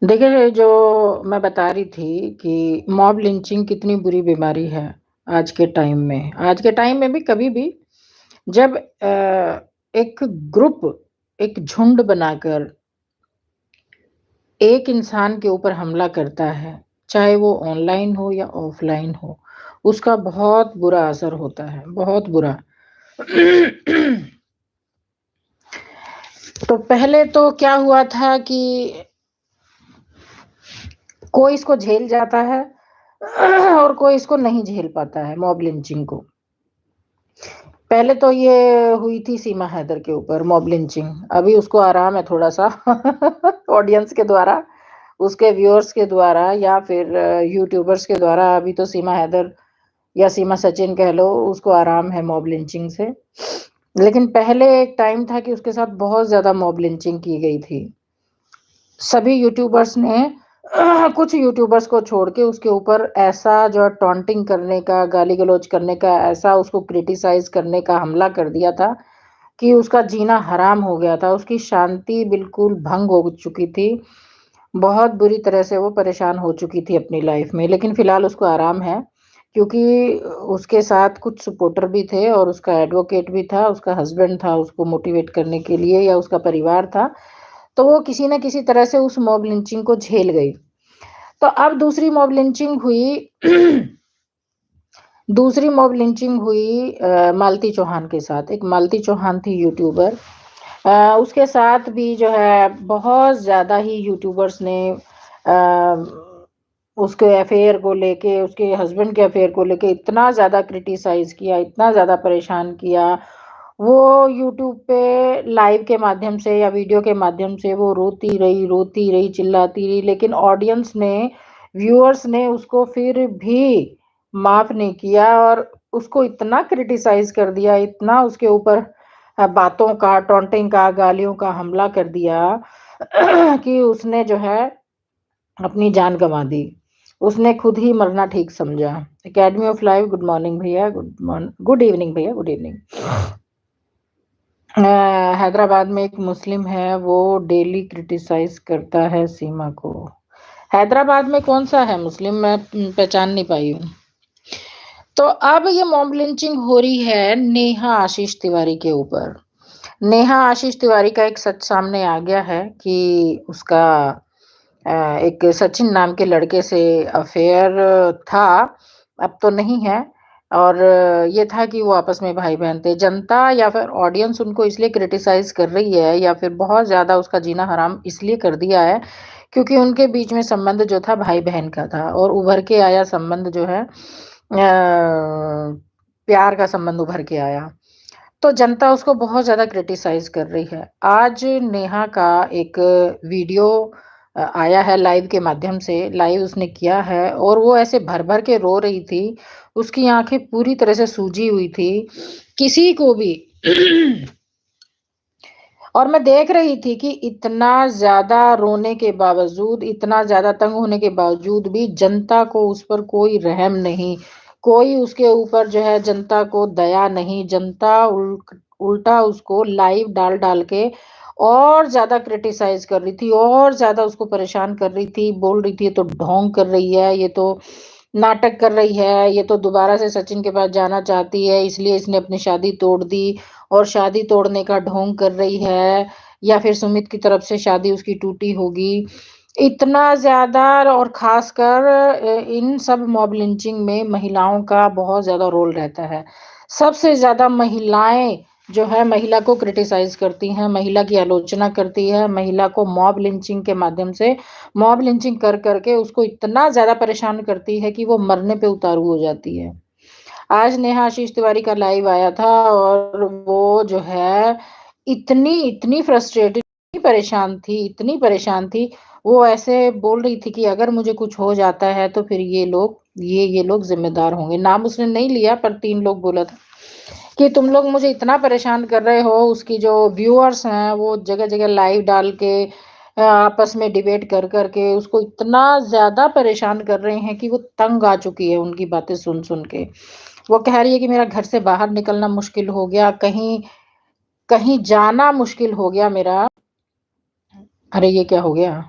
देखिए, जो मैं बता रही थी कि मॉब लिंचिंग कितनी बुरी बीमारी है आज के टाइम में। आज के टाइम में भी कभी भी जब एक ग्रुप, एक झुंड बनाकर एक इंसान के ऊपर हमला करता है, चाहे वो ऑनलाइन हो या ऑफ़लाइन हो, उसका बहुत बुरा असर होता है, बहुत बुरा। तो पहले तो क्या हुआ था कि कोई इसको झेल जाता है और कोई इसको नहीं झेल पाता है मॉब लिंचिंग को। पहले तो ये हुई थी सीमा हैदर के ऊपर मॉब लिंचिंग, अभी उसको आराम है थोड़ा-सा ऑडियंस के द्वारा, उसके व्यूअर्स के द्वारा या फिर यूट्यूबर्स के द्वारा अभी तो सीमा हैदर या सीमा सचिन कह लो, उसको आराम है मॉब लिंचिंग से। लेकिन पहले एक टाइम था कि उसके साथ बहुत ज़्यादा मॉब लिंचिंग की गई थी। सभी यूट्यूबर्स ने कुछ यूट्यूबर्स को छोड़ के उसके ऊपर ऐसा जो है टॉन्टिंग करने का, गाली-गलौज करने का, ऐसा उसको क्रिटिसाइज़ करने का हमला कर दिया था कि उसका जीना हराम हो गया था। उसकी शांति बिल्कुल भंग हो चुकी थी। बहुत बुरी तरह से वो परेशान हो चुकी थी अपनी लाइफ़ में। लेकिन फ़िलहाल उसको आराम है क्योंकि उसके साथ कुछ सपोर्टर भी थे और उसका एडवोकेट भी था, उसका हस्बैंड था उसको मोटिवेट करने के लिए या उसका परिवार था। तो वो किसी न किसी तरह से उस मॉब लिंचिंग को झेल गई। तो अब दूसरी मॉब लिंचिंग हुई दूसरी मॉब लिंचिंग हुई मालती चौहान के साथ। एक मालती चौहान थी यूट्यूबर। उसके साथ भी जो है बहुत ज़्यादा ही यूट्यूबर्स ने उसके अफ़ेयर को लेके, उसके हस्बैंड के अफ़ेयर को लेके इतना ज़्यादा क्रिटिसाइज़ किया, इतना ज़्यादा परेशान किया। वो यूट्यूब पे लाइव के माध्यम से या वीडियो के माध्यम से वो रोती रही, चिल्लाती रही, लेकिन ऑडियंस ने, व्यूअर्स ने उसको फिर भी माफ़ नहीं किया और उसको इतना क्रिटिसाइज़ कर दिया, इतना उसके ऊपर बातों का, टॉन्टिंग का, गालियों का हमला कर दिया कि उसने जो है अपनी जान गँवा दी। उसने खुद ही मरना ठीक समझा। Academy of life good morning भैया, गुड इवनिंग भैया, गुड इवनिंग। हैदराबाद में एक मुस्लिम है, वो डेली क्रिटिसाइज़ करता है सीमा को। हैदराबाद में कौन-सा है मुस्लिम? मैं पहचान नहीं पाई हूँ। तो अब ये मॉब लिंचिंग हो रही है नेहा आशीष तिवारी के ऊपर। नेहा आशीष तिवारी का एक सच सामने आ गया है कि उसका एक सचिन नाम के लड़के से अफ़ेयर था, अब तो नहीं है और ये था कि वो आपस में भाई-बहन थे। जनता या फिर ऑडियंस उनको इसलिए क्रिटिसाइज़ कर रही है या फिर बहुत ज़्यादा उसका जीना हराम इसलिए कर दिया है, क्योंकि उनके बीच में संबंध जो था भाई-बहन का था और उभर के आया संबंध जो है प्यार का संबंध उभर के आया। तो जनता उसको बहुत ज़्यादा क्रिटिसाइज़ कर रही है। आज नेहा का एक वीडियो आया है लाइव के माध्यम से, लाइव उसने किया है और वो ऐसे भर-भर के रो रही थी। उसकी आँखें पूरी तरह से सूजी हुई थी। किसी को भी और मैं देख रही थी कि इतना ज़्यादा रोने के बावजूद, इतना ज़्यादा तंग होने के बावजूद भी जनता को उस पर कोई रहम नहीं, कोई उसके ऊपर जो है जनता को दया नहीं, जनता उल्टा उसको लाइव डाल-डाल के और ज़्यादा क्रिटिसाइज़ कर रही थी और ज़्यादा उसको परेशान कर रही थी, बोल रही थी ये तो ढोंग कर रही है, ये तो नाटक कर रही है, ये तो दोबारा से सचिन के पास जाना चाहती है, इसलिए इसने अपनी शादी तोड़ दी और शादी तोड़ने का ढोंग कर रही है या फिर सुमित की तरफ से शादी उसकी टूटी होगी। इतना ज़्यादा और ख़ासकर इन सब मॉब लिंचिंग में महिलाओं का बहुत ज़्यादा रोल रहता है। सबसे ज़्यादा महिलाएँ जो है महिला को क्रिटिसाइज़ करती हैं, महिला की आलोचना करती है, महिला को मॉब लिंचिंग के माध्यम से मॉब लिंचिंग कर के उसको इतना ज़्यादा परेशान करती है कि वो मरने पे उतारू हो जाती है। आज नेहा आशीष तिवारी का लाइव आया था और वो जो है इतनी फ्रस्ट्रेटेड, इतनी परेशान थी, वो ऐसे बोल रही थी कि अगर मुझे कुछ हो जाता है तो फिर ये लोग ज़िम्मेदार होंगे। नाम उसने नहीं लिया पर 3 लोग बोला था कि तुम लोग मुझे इतना परेशान कर रहे हो, उसकी जो व्यूअर्स हैं वो जगह-जगह लाइव डाल के आपस में डिबेट कर के उसको इतना ज़्यादा परेशान कर रहे हैं कि वो तंग आ चुकी है उनकी बातें सुन-सुन के। वो कह रही है कि मेरा घर से बाहर निकलना मुश्किल हो गया, कहीं कहीं जाना मुश्किल हो गया मेरा। अरे! ये क्या हो गया?